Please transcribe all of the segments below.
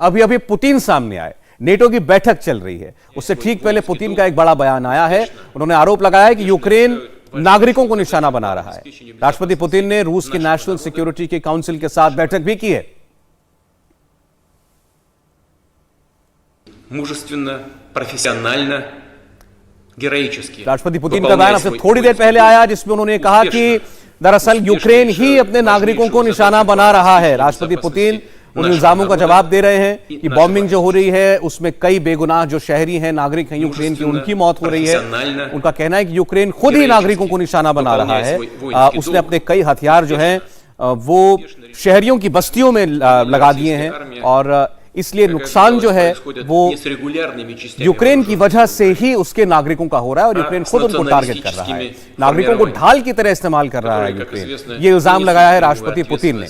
अभी अभी पुतिन सामने आए, नेटो की बैठक चल रही है, उससे ठीक पहले पुतिन का एक बड़ा बयान आया है। उन्होंने आरोप लगाया है कि यूक्रेन नागरिकों को निशाना बना रहा है। राष्ट्रपति पुतिन ने रूस की नेशनल सिक्योरिटी के काउंसिल के साथ बैठक भी की है। राष्ट्रपति पुतिन का बयान अब से थोड़ी देर पहले आया, जिसमें उन्होंने कहा कि दरअसल यूक्रेन ही अपने नागरिकों को निशाना बना रहा है। राष्ट्रपति पुतिन उन इल्जामों का जवाब दे रहे हैं कि बॉम्बिंग जो हो रही है उसमें कई बेगुनाह जो शहरी हैं, नागरिक हैं यूक्रेन की, उनकी मौत हो रही है। उनका कहना है कि यूक्रेन खुद ही नागरिकों को निशाना बना रहा है। उसने अपने कई हथियार जो हैं वो शहरियों की बस्तियों में लगा दिए हैं और इसलिए नुकसान जो है वो यूक्रेन की वजह से ही उसके नागरिकों का हो रहा है और यूक्रेन खुद उनको टारगेट कर रहा है, नागरिकों को ढाल की तरह इस्तेमाल कर रहा है यूक्रेन। ये इल्जाम लगाया है राष्ट्रपति पुतिन ने।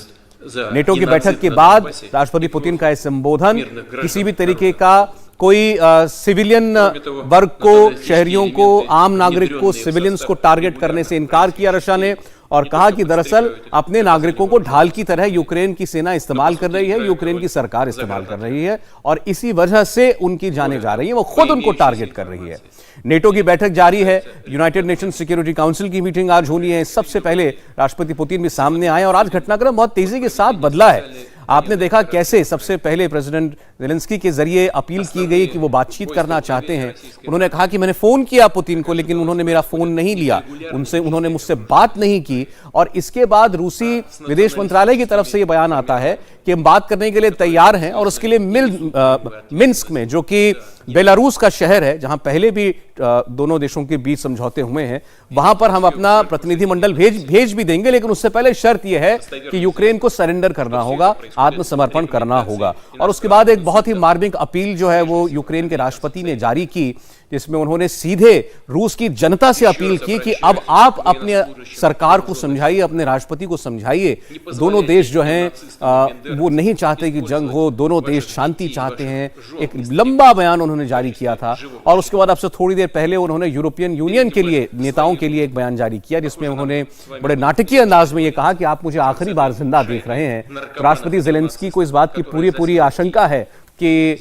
नेटो की बैठक के बाद राष्ट्रपति पुतिन का यह संबोधन किसी भी तरीके का कोई सिविलियन वर्ग को, शहरियों को, आम नागरिक को, सिविलियंस को टारगेट करने से इनकार किया रशिया ने और कहा कि दरअसल अपने नागरिकों को ढाल की तरह यूक्रेन की सेना इस्तेमाल कर रही है, यूक्रेन की सरकार इस्तेमाल कर रही है और इसी वजह से उनकी जानें जा रही है, वो खुद उनको टारगेट कर रही है। नेटो की बैठक जारी है, यूनाइटेड नेशन सिक्योरिटी काउंसिल की मीटिंग आज होनी है। सबसे पहले राष्ट्रपति पुतिन भी सामने आए और आज घटनाक्रम बहुत तेजी के साथ बदला है। आपने देखा कैसे सबसे पहले प्रेसिडेंट ज़ेलेंस्की के जरिए अपील की गई कि वो बातचीत करना चाहते हैं। उन्होंने कहा कि मैंने फोन किया पुतिन को, लेकिन उन्होंने मेरा फोन नहीं लिया, उन्होंने मुझसे बात नहीं की। और इसके बाद रूसी विदेश मंत्रालय की तरफ से यह बयान आता है कि हम बात करने के लिए तैयार हैं और उसके लिए मिन्स्क में, जो कि बेलारूस का शहर है जहां पहले भी दोनों देशों के बीच समझौते हुए हैं, वहां पर हम अपना प्रतिनिधिमंडल भेज भी देंगे, लेकिन उससे पहले शर्त यह है कि यूक्रेन को सरेंडर करना होगा, आत्मसमर्पण करना होगा। और उसके बाद एक बहुत ही मार्मिक अपील जो है वो यूक्रेन के राष्ट्रपति ने जारी की, जिसमें उन्होंने सीधे रूस की जनता से अपील की कि अब आप अपने सरकार को समझाइए, अपने राष्ट्रपति को समझाइए। दोनों देश जो हैं वो नहीं चाहते कि जंग हो, दोनों देश शांति चाहते हैं। एक लंबा बयान उन्होंने जारी किया था और उसके बाद अब से थोड़ी देर पहले उन्होंने यूरोपियन यूनियन के लिए नेताओं के लिए एक बयान जारी किया, जिसमें उन्होंने बड़े नाटकीय अंदाज में ये कहा कि आप मुझे आखिरी बार जिंदा देख रहे हैं। राष्ट्रपति ज़ेलेंस्की को इस बात की पूरी आशंका है कि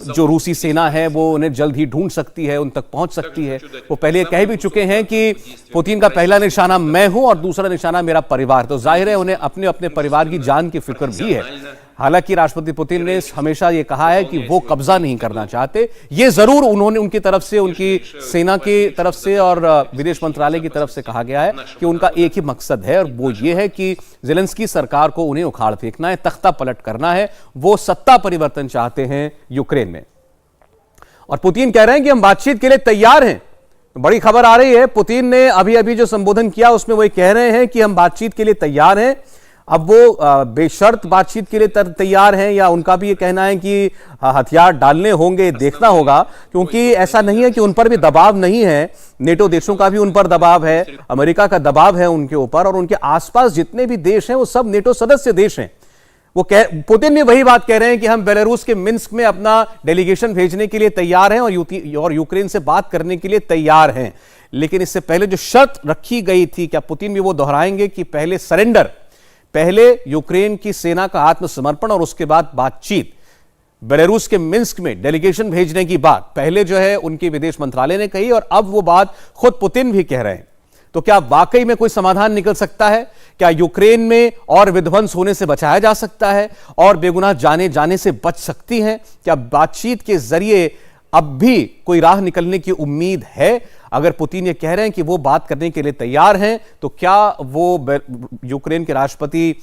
जो रूसी सेना है वो उन्हें जल्द ही ढूंढ सकती है, उन तक पहुंच सकती है। वो पहले कह भी चुके हैं कि पुतिन का पहला निशाना मैं हूं और दूसरा निशाना मेरा परिवार। तो जाहिर है उन्हें अपने अपने परिवार की जान की फिक्र भी है। हालांकि राष्ट्रपति पुतिन ने हमेशा ये कहा है कि वो कब्जा नहीं करना चाहते। ये जरूर उन्होंने उनकी तरफ से, उनकी सेना की तरफ से और विदेश मंत्रालय की तरफ से कहा गया है कि उनका एक ही मकसद है और वो ये है कि ज़ेलेंस्की सरकार को उन्हें उखाड़ फेंकना है, तख्ता पलट करना है। वो सत्ता परिवर्तन चाहते हैं यूक्रेन में और पुतिन कह रहे हैं कि हम बातचीत के लिए तैयार हैं। बड़ी खबर आ रही है, पुतिन ने अभी जो संबोधन किया उसमें वो कह रहे हैं कि हम बातचीत के लिए तैयार हैं। अब वो बेशर्त बातचीत के लिए तैयार हैं या उनका भी ये कहना है कि हथियार डालने होंगे, देखना होगा, क्योंकि ऐसा नहीं है कि उन पर भी दबाव नहीं है। नेटो देशों का भी उन पर दबाव है, अमेरिका का दबाव है उनके ऊपर और उनके आसपास जितने भी देश हैं वो सब नेटो सदस्य देश हैं। पुतिन भी वही बात कह रहे हैं कि हम बेलारूस के मिन्स्क में अपना डेलीगेशन भेजने के लिए तैयार हैं और यूक्रेन से बात करने के लिए तैयार हैं। लेकिन इससे पहले जो शर्त रखी गई थी, क्या पुतिन भी वो दोहराएंगे कि पहले सरेंडर, पहले यूक्रेन की सेना का आत्मसमर्पण और उसके बाद बातचीत। बेलारूस के मिन्स्क में डेलीगेशन भेजने की बात पहले जो है उनके विदेश मंत्रालय ने कही और अब वो बात खुद पुतिन भी कह रहे हैं। तो क्या वाकई में कोई समाधान निकल सकता है? क्या यूक्रेन में और विध्वंस होने से बचाया जा सकता है और बेगुनाह जाने से बच सकती हैं? क्या बातचीत के जरिए अब भी कोई राह निकलने की उम्मीद है? अगर पुतिन ये कह रहे हैं कि वो बात करने के लिए तैयार हैं, तो क्या वो यूक्रेन के राष्ट्रपति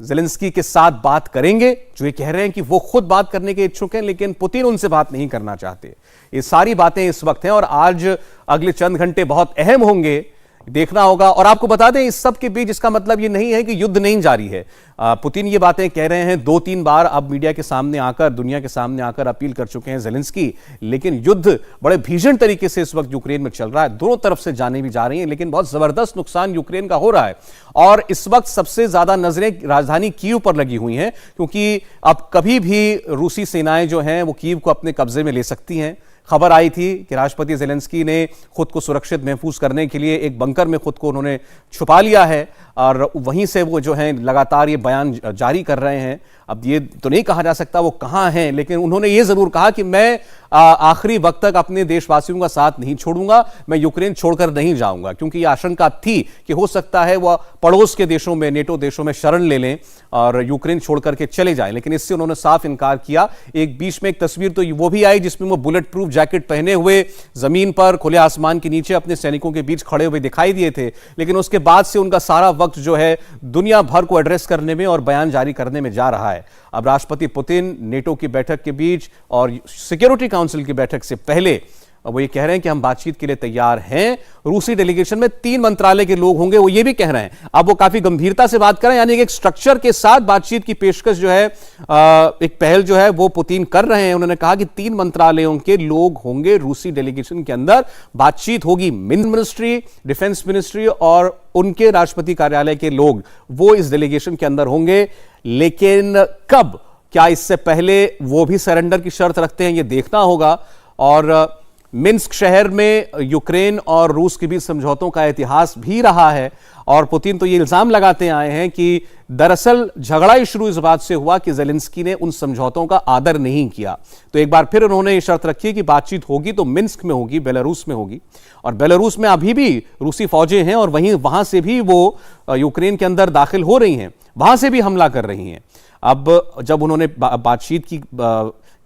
ज़ेलेंस्की के साथ बात करेंगे, जो ये कह रहे हैं कि वो खुद बात करने के इच्छुक हैं, लेकिन पुतिन उनसे बात नहीं करना चाहते? ये सारी बातें इस वक्त हैं और आज अगले चंद घंटे बहुत अहम होंगे, देखना होगा। और आपको बता दें, इस सब के बीच इसका मतलब ये नहीं है कि युद्ध नहीं जारी है। पुतिन ये बातें कह रहे हैं 2-3 बार, अब मीडिया के सामने आकर, दुनिया के सामने आकर अपील कर चुके हैं ज़ेलेंस्की, लेकिन युद्ध बड़े भीषण तरीके से इस वक्त यूक्रेन में चल रहा है। दोनों तरफ से जाने भी जा रही हैं, लेकिन बहुत जबरदस्त नुकसान यूक्रेन का हो रहा है और इस वक्त सबसे ज्यादा नजरें राजधानी कीव पर लगी हुई हैं, क्योंकि अब कभी भी रूसी सेनाएं जो हैं वो कीव को अपने कब्जे में ले सकती हैं। खबर आई थी कि राष्ट्रपति ज़ेलेंस्की ने खुद को सुरक्षित महफूज करने के लिए एक बंकर में खुद को उन्होंने छुपा लिया है और वहीं से वो जो है लगातार ये बयान जारी कर रहे हैं। अब ये तो नहीं कहा जा सकता वो कहाँ हैं, लेकिन उन्होंने ये जरूर कहा कि मैं आखिरी वक्त तक अपने देशवासियों का साथ नहीं छोड़ूंगा, मैं यूक्रेन छोड़कर नहीं जाऊंगा, क्योंकि ये आशंका थी कि हो सकता है वह पड़ोस के देशों में, नेटो देशों में शरण ले लें और यूक्रेन छोड़ करके चले जाएं, लेकिन इससे उन्होंने साफ इनकार किया। एक बीच में एक तस्वीर तो वो भी आई जिसमें वो बुलेट प्रूफ जैकेट पहने हुए जमीन पर खुले आसमान के नीचे अपने सैनिकों के बीच खड़े हुए दिखाई दिए थे, लेकिन उसके बाद से उनका सारा वक्त जो है दुनिया भर को एड्रेस करने में और बयान जारी करने में जा रहा है। अब राष्ट्रपति पुतिन नेटो की बैठक के बीच और सिक्योरिटी काउंसिल की बैठक से पहले वो ये कह रहे हैं कि हम बातचीत के लिए तैयार हैं। रूसी डेलीगेशन में 3 मंत्रालय के लोग होंगे, वो ये भी कह रहे हैं। अब वो काफी गंभीरता से बात कर रहे हैं, यानी कि एक स्ट्रक्चर के साथ बातचीत की पेशकश जो है, एक पहल जो है वो पुतिन कर रहे हैं। उन्होंने कहा कि 3 मंत्रालयों के लोग होंगे रूसी डेलीगेशन के अंदर, बातचीत होगी मिनिस्ट्री, डिफेंस मिनिस्ट्री और उनके राष्ट्रपति कार्यालय के लोग वो इस डेलीगेशन के अंदर होंगे। लेकिन कब, क्या इससे पहले वो भी सरेंडर की शर्त रखते हैं, ये देखना होगा। और मिन्स्क शहर में यूक्रेन और रूस के बीच समझौतों का इतिहास भी रहा है और पुतिन तो ये इल्जाम लगाते आए हैं कि दरअसल झगड़ा ही शुरू इस बात से हुआ कि ज़ेलेंस्की ने उन समझौतों का आदर नहीं किया। तो एक बार फिर उन्होंने ये शर्त रखी कि बातचीत होगी तो मिन्स्क में होगी, बेलारूस में होगी, और बेलारूस में अभी भी रूसी फौजें हैं और वहां से भी वो यूक्रेन के अंदर दाखिल हो रही हैं, वहां से भी हमला कर रही हैं। अब जब उन्होंने बातचीत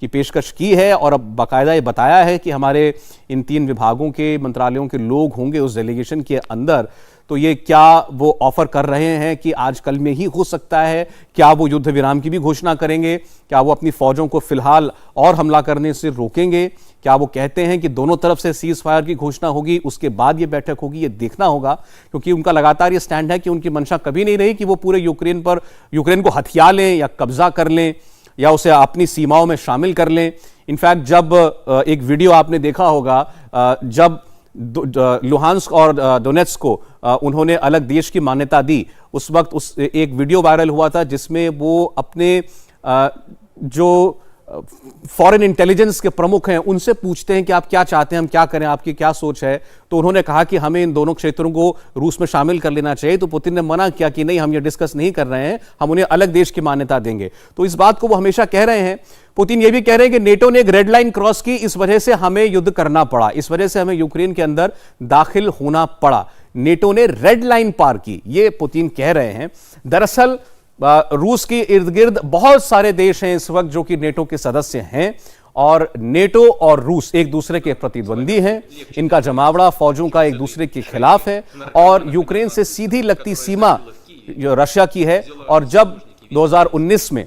की पेशकश की है और अब बाकायदा ये बताया है कि हमारे इन 3 विभागों के मंत्रालयों के लोग होंगे उस डेलीगेशन के अंदर, तो ये क्या वो ऑफर कर रहे हैं कि आजकल में ही हो सकता है? क्या वो युद्ध विराम की भी घोषणा करेंगे? क्या वो अपनी फौजों को फिलहाल और हमला करने से रोकेंगे? क्या वो कहते हैं कि दोनों तरफ से सीज फायर की घोषणा होगी, उसके बाद ये बैठक होगी? ये देखना होगा, क्योंकि उनका लगातार ये स्टैंड है कि उनकी मंशा कभी नहीं रही कि वो पूरे यूक्रेन को हथिया लें या कब्जा कर लें या उसे अपनी सीमाओं में शामिल कर लें। इनफैक्ट जब एक वीडियो आपने देखा होगा, जब लुहांस्क और डोनेट्स्क को उन्होंने अलग देश की मान्यता दी, उस वक्त एक वीडियो वायरल हुआ था जिसमें वो अपने जो फॉरेन इंटेलिजेंस के प्रमुख हैं उनसे पूछते हैं कि आप क्या चाहते हैं, हम क्या करें, आपकी क्या सोच है? तो उन्होंने कहा कि हमें इन दोनों क्षेत्रों को रूस में शामिल कर लेना चाहिए। तो पुतिन ने मना किया कि नहीं, हम ये डिस्कस नहीं कर रहे हैं, हम उन्हें अलग देश की मान्यता देंगे। तो इस बात को वो हमेशा कह रहे हैं। पुतिन ये भी कह रहे हैं कि नेटो ने एक रेड लाइन क्रॉस की, इस वजह से हमें युद्ध करना पड़ा, इस वजह से हमें यूक्रेन के अंदर दाखिल होना पड़ा। नेटो ने रेड लाइन पार की, ये पुतिन कह रहे हैं। दरअसल रूस के इर्द गिर्द बहुत सारे देश हैं इस वक्त जो कि नेटो के सदस्य हैं और नेटो और रूस एक दूसरे के प्रतिद्वंदी हैं। इनका जमावड़ा फौजों का एक दूसरे के खिलाफ है और यूक्रेन से सीधी लगती सीमा जो रशिया की है। और जब 2019 में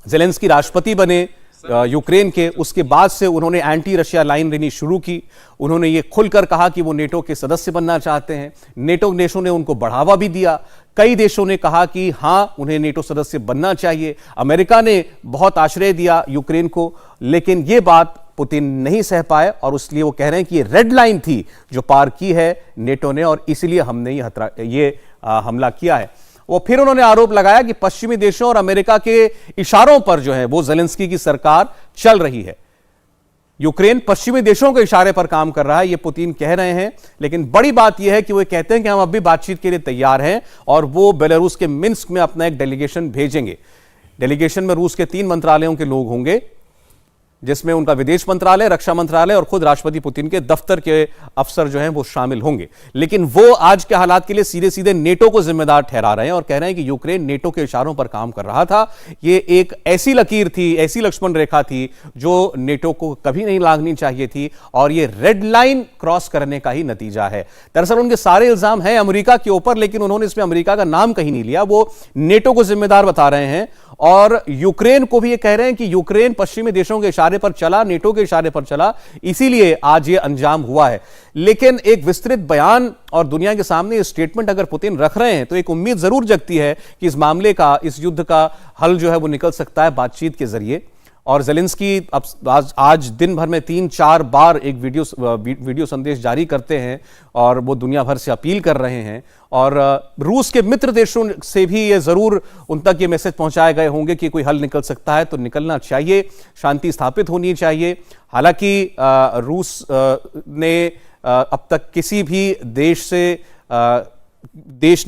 ज़ेलेंस्की राष्ट्रपति बने यूक्रेन के, उसके बाद से उन्होंने एंटी रशिया लाइन लेनी शुरू की। उन्होंने ये खुलकर कहा कि वो नेटो के सदस्य बनना चाहते हैं। नेटो देशों ने उनको बढ़ावा भी दिया। कई देशों ने कहा कि हां, उन्हें नेटो सदस्य बनना चाहिए। अमेरिका ने बहुत आश्रय दिया यूक्रेन को, लेकिन ये बात पुतिन नहीं सह पाए और इसलिए वो कह रहे हैं कि ये रेड लाइन थी जो पार की है नेटो ने और इसलिए हमने ये हमला किया है। वो फिर उन्होंने आरोप लगाया कि पश्चिमी देशों और अमेरिका के इशारों पर जो है वो ज़ेलेंस्की की सरकार चल रही है। यूक्रेन पश्चिमी देशों के इशारे पर काम कर रहा है, ये पुतिन कह रहे हैं। लेकिन बड़ी बात यह है कि वो कहते हैं कि हम अब भी बातचीत के लिए तैयार हैं और वो बेलारूस के मिन्स्क में अपना एक डेलीगेशन भेजेंगे। डेलीगेशन में रूस के 3 मंत्रालयों के लोग होंगे, जिसमें उनका विदेश मंत्रालय, रक्षा मंत्रालय और खुद राष्ट्रपति पुतिन के दफ्तर के अफसर जो हैं वो शामिल होंगे। लेकिन वो आज के हालात के लिए सीधे सीधे नेटो को जिम्मेदार ठहरा रहे हैं और कह रहे हैं कि यूक्रेन नेटो के इशारों पर काम कर रहा था। ये एक ऐसी लकीर थी, ऐसी लक्ष्मण रेखा थी जो नेटो को कभी नहीं लागनी चाहिए थी और ये रेड लाइन क्रॉस करने का ही नतीजा है। दरअसल उनके सारे इल्जाम हैं अमेरिका के ऊपर, लेकिन उन्होंने इसमें अमेरिका का नाम कहीं नहीं लिया। वो नेटो को जिम्मेदार बता रहे हैं और यूक्रेन को भी ये कह रहे हैं कि यूक्रेन पश्चिमी देशों के इशारे पर चला, नेटो के इशारे पर चला, इसीलिए आज ये अंजाम हुआ है। लेकिन एक विस्तृत बयान और दुनिया के सामने ये स्टेटमेंट अगर पुतिन रख रहे हैं तो एक उम्मीद जरूर जगती है कि इस मामले का, इस युद्ध का हल जो है वो निकल सकता है बातचीत के जरिए। और जेलेंस्की अब आज दिन भर में 3-4 बार एक वीडियो संदेश जारी करते हैं और वो दुनिया भर से अपील कर रहे हैं। और रूस के मित्र देशों से भी ये जरूर उन तक ये मैसेज पहुंचाए गए होंगे कि कोई हल निकल सकता है तो निकलना चाहिए, शांति स्थापित होनी चाहिए। हालांकि रूस ने अब तक किसी भी देश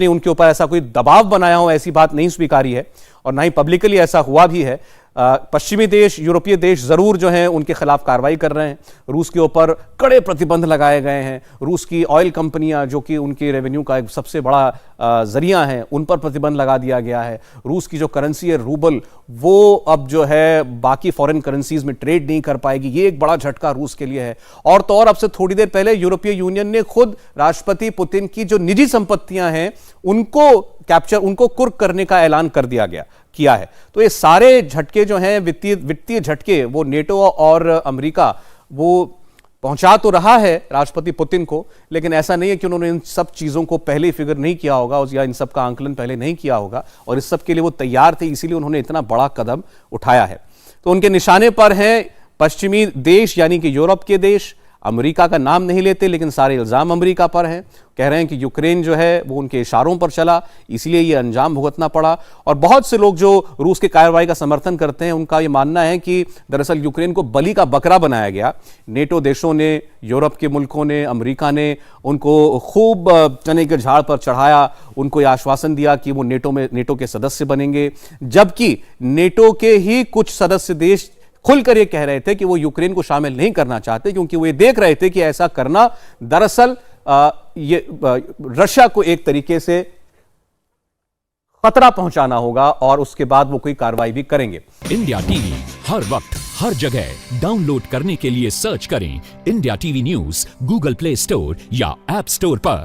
ने उनके ऊपर ऐसा कोई दबाव बनाया हो, ऐसी बात नहीं स्वीकारी है और ना ही पब्लिकली ऐसा हुआ भी है। पश्चिमी देश, यूरोपीय देश जरूर जो हैं उनके खिलाफ कार्रवाई कर रहे हैं। रूस के ऊपर कड़े प्रतिबंध लगाए गए हैं। रूस की ऑयल कंपनियां जो कि उनके रेवेन्यू का एक सबसे बड़ा जरिया है, उन पर प्रतिबंध लगा दिया गया है। रूस की जो करेंसी है रूबल, वो अब जो है बाकी फॉरेन करेंसीज में ट्रेड नहीं कर पाएगी। ये एक बड़ा झटका रूस के लिए है। और तो और अब से थोड़ी देर पहले यूरोपीय यूनियन ने खुद राष्ट्रपति पुतिन की जो निजी संपत्तियां हैं उनको कुर्क करने का ऐलान कर किया है। तो ये सारे झटके जो हैं, वित्तीय झटके, वो नेटो और अमेरिका वो पहुंचा तो रहा है राष्ट्रपति पुतिन को, लेकिन ऐसा नहीं है कि उन्होंने इन सब चीजों को पहले ही फिगर नहीं किया होगा या इन सब का आंकलन पहले नहीं किया होगा और इस सब के लिए वो तैयार थे, इसीलिए उन्होंने इतना बड़ा कदम उठाया है। तो उनके निशाने पर हैं पश्चिमी देश यानी कि यूरोप के देश। अमेरिका का नाम नहीं लेते लेकिन सारे इल्जाम अमेरिका पर हैं। कह रहे हैं कि यूक्रेन जो है वो उनके इशारों पर चला, इसलिए ये अंजाम भुगतना पड़ा। और बहुत से लोग जो रूस के कार्रवाई का समर्थन करते हैं उनका ये मानना है कि दरअसल यूक्रेन को बलि का बकरा बनाया गया। नेटो देशों ने, यूरोप के मुल्कों ने, अमेरिका ने उनको खूब चने के झाड़ पर चढ़ाया, उनको ये आश्वासन दिया कि वो नेटो के सदस्य बनेंगे, जबकि नेटो के ही कुछ सदस्य देश खुलकर ये कह रहे थे कि वो यूक्रेन को शामिल नहीं करना चाहते, क्योंकि वो ये देख रहे थे कि ऐसा करना दरअसल ये रशिया को एक तरीके से खतरा पहुंचाना होगा और उसके बाद वो कोई कार्रवाई भी करेंगे। इंडिया टीवी हर वक्त हर जगह डाउनलोड करने के लिए सर्च करें India TV news Google play store या ऐप स्टोर पर।